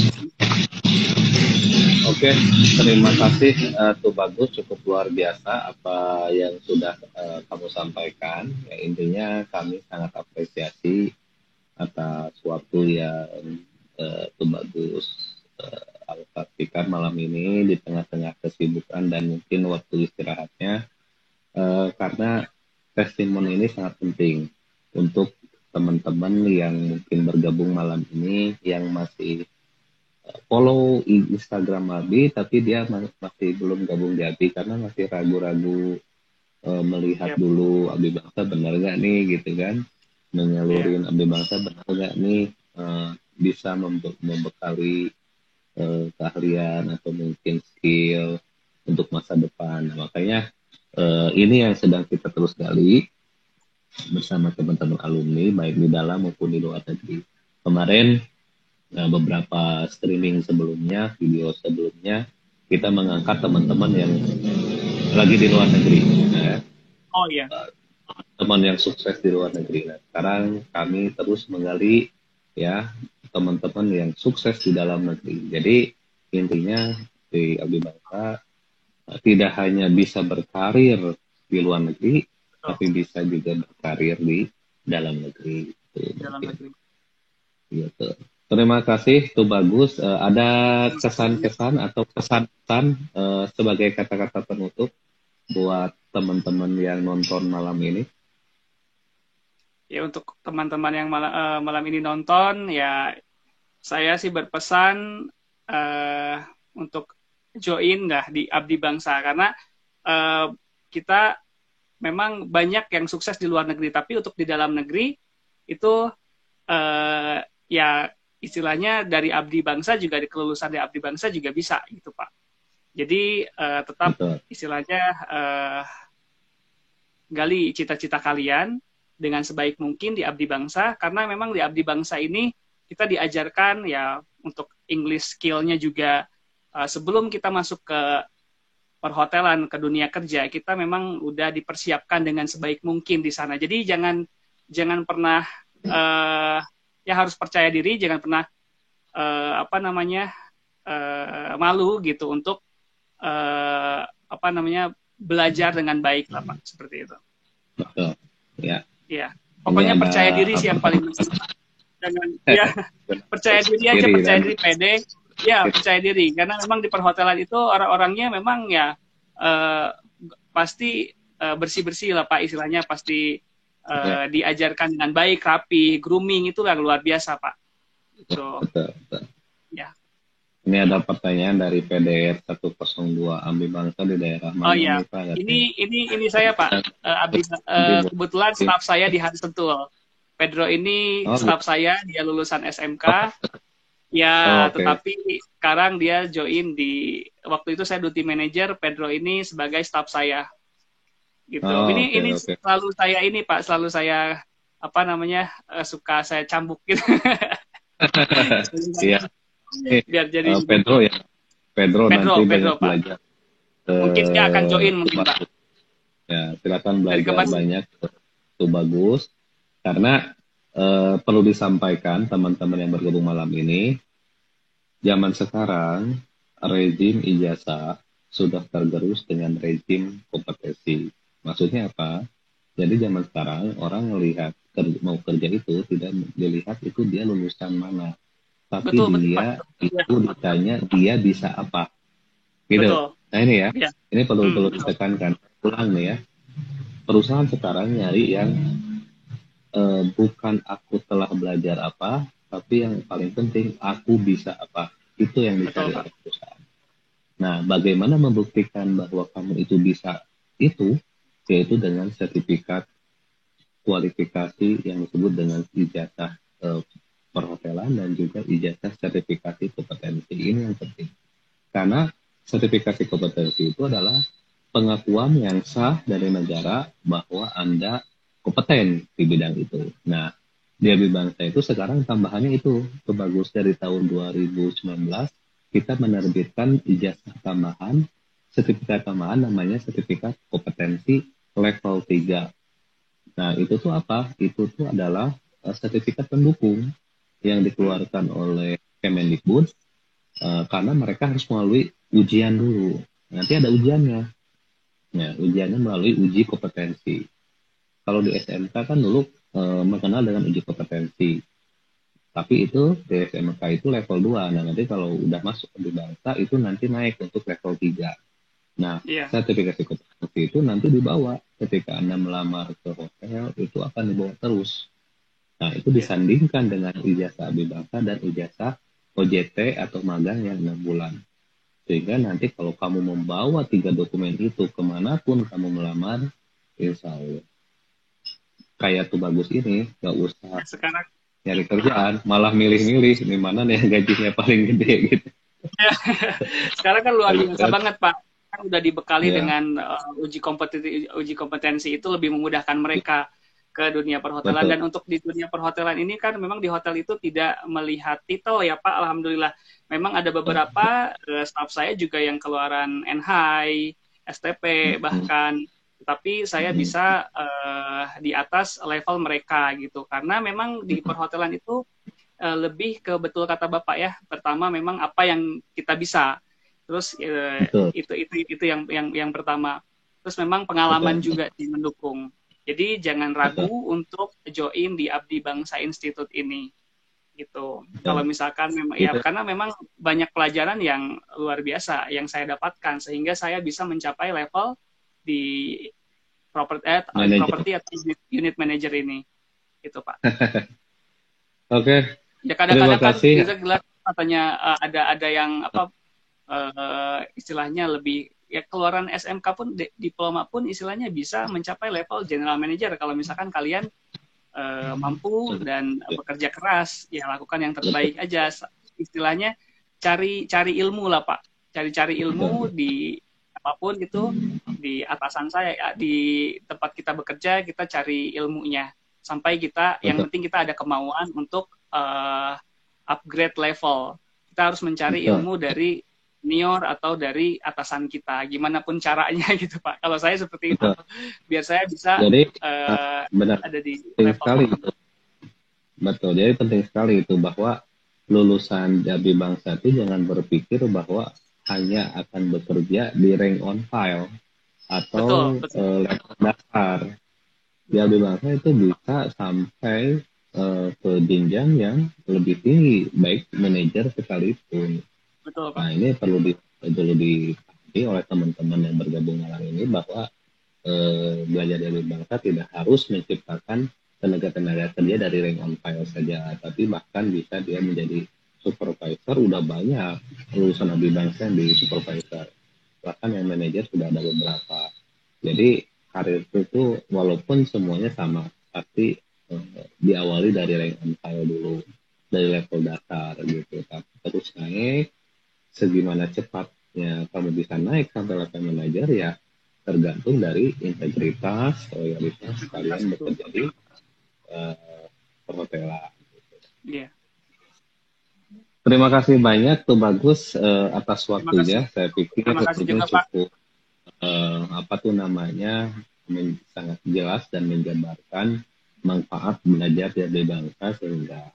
Oke, terima kasih tuh bagus, cukup luar biasa apa yang sudah kamu sampaikan. Ya, intinya kami sangat apresiasi atas waktu yang tuh bagus alokasikan malam ini di tengah-tengah kesibukan dan mungkin waktu istirahatnya, karena testimoni ini sangat penting untuk teman-teman yang mungkin bergabung malam ini yang masih follow Instagram Abi tapi dia masih belum gabung di Abi karena masih ragu-ragu melihat dulu Abdi Bangsa benar nggak nih gitu kan, menyalurin Abdi Bangsa benar nggak nih bisa membekali keahlian atau mungkin skill untuk masa depan. Nah, makanya ini yang sedang kita terus gali bersama teman-teman alumni baik di dalam maupun di luar negeri. Kemarin beberapa streaming sebelumnya, video sebelumnya, kita mengangkat teman-teman yang lagi di luar negeri. Ya. Oh iya. Teman yang sukses di luar negeri. Nah, sekarang kami terus menggali ya teman-teman yang sukses di dalam negeri. Jadi intinya di Abdi Bangsa tidak hanya bisa berkarir di luar negeri, tapi bisa juga berkarir di dalam negeri. Dalam negeri. Gitu. Terima kasih, tuh bagus. Ada kesan-kesan atau pesan-pesan sebagai kata-kata penutup buat teman-teman yang nonton malam ini? Ya untuk teman-teman yang malam ini nonton, ya saya sih berpesan untuk join dah di Abdi Bangsa, karena kita memang banyak yang sukses di luar negeri, tapi untuk di dalam negeri itu ya istilahnya dari Abdi Bangsa juga, di kelulusan dari Abdi Bangsa juga bisa gitu Pak. Jadi tetap istilahnya gali cita-cita kalian dengan sebaik mungkin di Abdi Bangsa, karena memang di Abdi Bangsa ini kita diajarkan ya untuk English skill-nya juga sebelum kita masuk ke perhotelan, ke dunia kerja, kita memang udah dipersiapkan dengan sebaik mungkin di sana. Jadi jangan pernah ya harus percaya diri, jangan pernah malu gitu untuk belajar dengan baik lah Pak, seperti itu. Betul. Ya. Iya. Pokoknya percaya diri sih yang paling penting. Jangan ya percaya diri aja, percaya diri, pede. Ya, percaya diri karena memang di perhotelan itu orang-orangnya memang ya pasti bersih-bersih lah Pak, istilahnya pasti diajarkan dengan baik, rapi, grooming itu yang luar biasa Pak. Betul. Ya. Ini ada pertanyaan dari PDR 102 Abdi Bangsa di daerah mana? Oh iya. Ini saya Pak. Kebetulan staf saya di Hari Sentul. Pedro ini staf saya, dia lulusan SMK. Ya, tetapi sekarang dia join di waktu itu saya duty manager, Pedro ini sebagai staf saya. Gitu. Ini selalu saya ini Pak, selalu saya suka saya cambuk gitu. Iya. Biar jadi Pedro nanti banyak Pak. belajar. Mungkin dia akan join mungkin Pak. Ya, silakan belajar banyak. Itu bagus. Karena perlu disampaikan teman-teman yang bergabung malam ini, zaman sekarang rezim ijazah sudah tergerus dengan rezim kompetensi. Maksudnya apa? Jadi zaman sekarang orang melihat mau kerja itu tidak dilihat itu dia lulusan mana, tapi dia itu ditanya dia bisa apa, gitu. Betul. Nah ini ya, ini perlu ditekankan ulang nih ya. Perusahaan sekarang nyari yang bukan aku telah belajar apa, tapi yang paling penting aku bisa apa. Itu yang dicari oleh perusahaan. Nah, bagaimana membuktikan bahwa kamu itu bisa itu, yaitu dengan sertifikat kualifikasi yang disebut dengan ijazah perhotelan dan juga ijazah sertifikasi kompetensi. Ini yang penting. Karena sertifikasi kompetensi itu adalah pengakuan yang sah dari negara bahwa Anda kompeten di bidang itu. Nah, di Abdi Bangsa itu sekarang tambahannya itu bagus, dari tahun 2019 kita menerbitkan ijazah tambahan, sertifikat tambahan namanya sertifikat kompetensi level 3. Nah, itu tuh apa? Itu tuh adalah sertifikat pendukung yang dikeluarkan oleh Kemendikbud karena mereka harus melalui ujian dulu. Nanti ada ujiannya. Nah, ujiannya melalui uji kompetensi. Kalau di SMK kan dulu mengenal dengan uji kompetensi. Tapi itu di SMK itu level 2. Nah, nanti kalau udah masuk di Bangsa itu nanti naik untuk level 3. Nah, sertifikasi kompetensi itu nanti dibawa ketika Anda melamar ke hotel, itu akan dibawa terus. Nah, itu disandingkan dengan ijazah Abdi Bangsa dan ijazah OJT atau magang yang 6 bulan. Sehingga nanti kalau kamu membawa 3 dokumen itu kemanapun kamu melamar, insya Allah kayak tuh bagus ini, nggak usah sekarang nyari kerjaan, malah milih-milih di mana nih yang gajinya paling gede gitu. Sekarang kan luar biasa banget Pak, kan udah dibekali dengan uji kompetensi itu lebih memudahkan mereka ke dunia perhotelan. Dan untuk di dunia perhotelan ini kan memang di hotel itu tidak melihat titel ya Pak, alhamdulillah. Memang ada beberapa staff saya juga yang keluaran NHI, STP bahkan, tapi saya bisa di atas level mereka gitu, karena memang di perhotelan itu lebih ke betul kata Bapak ya, pertama memang apa yang kita bisa, terus itu yang pertama, terus memang pengalaman juga mendukung. Jadi jangan ragu untuk join di Abdi Bangsa Institute ini gitu. Kalau misalkan memang karena memang banyak pelajaran yang luar biasa yang saya dapatkan sehingga saya bisa mencapai level di properti atau unit manager ini, gitu Pak. Oke. Ya kadang-kadang kan bisa katanya ada yang istilahnya lebih ya keluaran SMK pun diploma pun istilahnya bisa mencapai level general manager kalau misalkan kalian mampu dan bekerja keras, ya lakukan yang terbaik aja. Istilahnya cari ilmu lah Pak, cari ilmu di apapun gitu, di atasan saya, di tempat kita bekerja, kita cari ilmunya sampai kita, yang penting kita ada kemauan untuk upgrade level. Kita harus mencari ilmu dari senior atau dari atasan kita, gimana pun caranya gitu Pak. Kalau saya seperti itu, biar saya bisa ada di level sekali itu. Betul, jadi penting sekali itu bahwa lulusan Abdi Bangsa itu jangan berpikir bahwa hanya akan bekerja di rank on file, atau betul. level dasar. Di abdi bangsa itu bisa sampai ke jenjang yang lebih tinggi, baik manajer sekalipun. Betul, Pak. Nah, ini perlu dipahami oleh teman-teman yang bergabung malam ini bahwa belajar dari bangsa tidak harus menciptakan tenaga-tenaga kerja dari rank and file saja, tapi bahkan bisa dia menjadi supervisor. Udah banyak lulusan abdi bangsa yang di supervisor, bahkan yang manajer sudah ada beberapa. Jadi karir itu walaupun semuanya sama, pasti diawali dari rank and file dulu, dari level dasar gitu, tapi terus naik. Segimana cepatnya kamu bisa naik sampai level manajer ya tergantung dari integritas, loyalitas kalian Betul. bekerja di perhotelan. Iya. Terima kasih banyak tuh Bagus atas Terima kasih. waktunya. Saya pikir Terima kasih ini juga, Pak. cukup apa tuh namanya sangat jelas dan menjabarkan manfaat belajar dari bangsa sehingga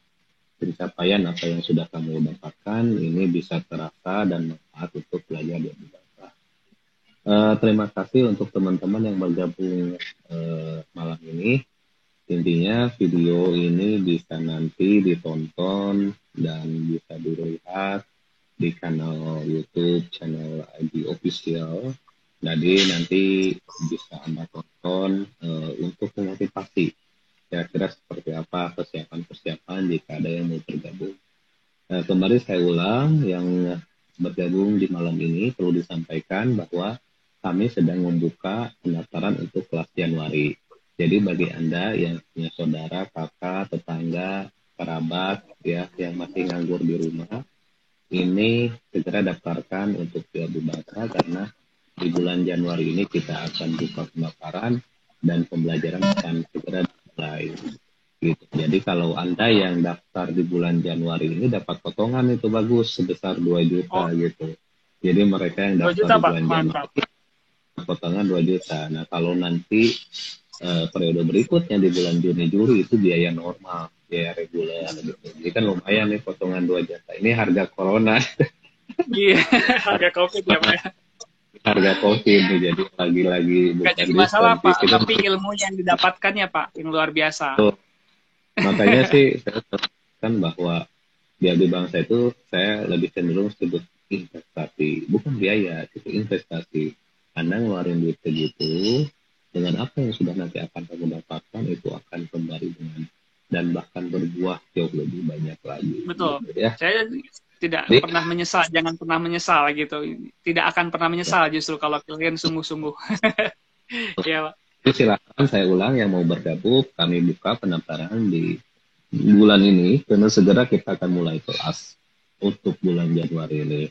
pencapaian apa yang sudah kamu dapatkan ini bisa terasa dan manfaat untuk belajar dari bangsa. Terima kasih untuk teman-teman yang bergabung malam ini. Intinya video ini bisa nanti ditonton dan bisa dilihat di kanal YouTube, channel ID Official. Jadi nanti bisa Anda tonton untuk memotivasi kira-kira seperti apa persiapan-persiapan jika ada yang mau bergabung. Kembali saya ulang, yang bergabung di malam ini perlu disampaikan bahwa kami sedang membuka pendaftaran untuk kelas Januari. Jadi bagi Anda yang punya saudara, kakak, tetangga, kerabat ya yang masih nganggur di rumah, ini segera daftarkan untuk Abdi Bangsa karena di bulan Januari ini kita akan buka pendaftaran dan pembelajaran akan segera dimulai. Gitu. Jadi kalau Anda yang daftar di bulan Januari ini dapat potongan itu Bagus sebesar 2 juta Oh, gitu. Jadi mereka yang 2 daftar juta, di Pak. bulan Mantap. Januari potongan 2 juta. Nah, kalau nanti periode berikutnya di bulan Juni Juli itu biaya normal, biaya reguler gitu. Jadi kan lumayan nih potongan 2 juta. Ini harga corona, Iya, harga COVID ya, Pak. harga COVID nih. Jadi lagi-lagi Nggak bukan jadi diskon. masalah, Pak. Kita Tapi ilmu yang didapatkannya, Pak, yang luar biasa. tuh. Makanya sih saya kan bahwa di Abdi Bangsa itu saya lebih cenderung sebut investasi, bukan biaya, itu investasi. Anda ngeluarin duit segitu, dengan apa yang sudah nanti akan kamu dapatkan itu akan kembali dengan dan bahkan berbuah jauh lebih banyak lagi. Betul. Gitu, ya. Saya tidak Jadi, pernah menyesal, jangan pernah menyesal gitu. Tidak akan pernah menyesal justru kalau kalian sungguh-sungguh. Iya, Pak. jadi silakan saya ulang yang mau bergabung, kami buka pendaftaran di bulan ini, karena segera kita akan mulai kelas untuk bulan Januari ini.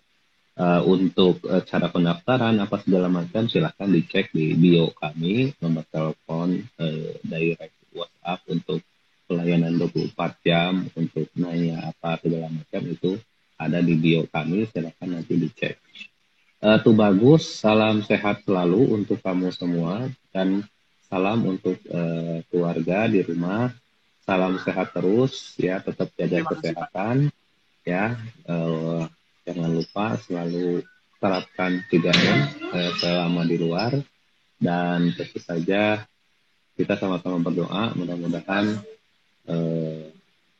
Untuk cara pendaftaran apa segala macam silahkan dicek di bio kami, nomor telepon direct WhatsApp untuk pelayanan 24 jam untuk nanya apa segala macam itu ada di bio kami, silahkan nanti dicek. Tuh Bagus, salam sehat selalu untuk kamu semua dan salam untuk keluarga di rumah, salam sehat terus ya, tetap jaga Terima kasih, Pak. kesehatan ya. Jangan lupa selalu terapkan 3M selama di luar dan tentu saja kita sama-sama berdoa mudah-mudahan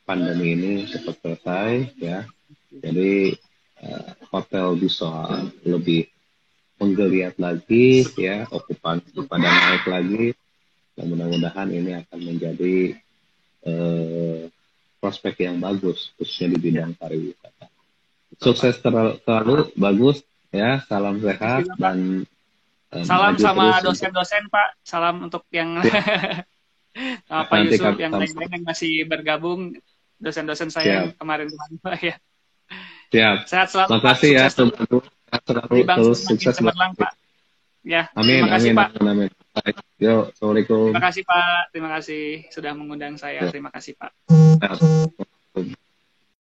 pandemi ini cepat selesai ya. Jadi hotel bisa lebih menggeliat lagi ya, okupansi pada naik lagi dan mudah-mudahan ini akan menjadi prospek yang bagus khususnya di bidang pariwisata. Sukses selalu, Bagus ya, salam sehat Juga, Pak. dan Salam maju sama terus dosen-dosen, Pak. Salam untuk yang ya, sama Pak nanti Yusuf, kami yang lain-lain yang masih bergabung. Dosen-dosen saya yang siap kemarin-kemarin, Pak. Ya. siap. Sehat selalu, Pak. Makasih ya, Sukses terus. selalu Bagi bangsa terus semakin sukses. cemerlang, Pak. Ya, Amin, terima kasih, amin, Pak. amin, amin. Baik. Yo, assalamualaikum. Terima kasih, Pak. Terima kasih sudah mengundang saya. Yo. Terima kasih, Pak. Nah.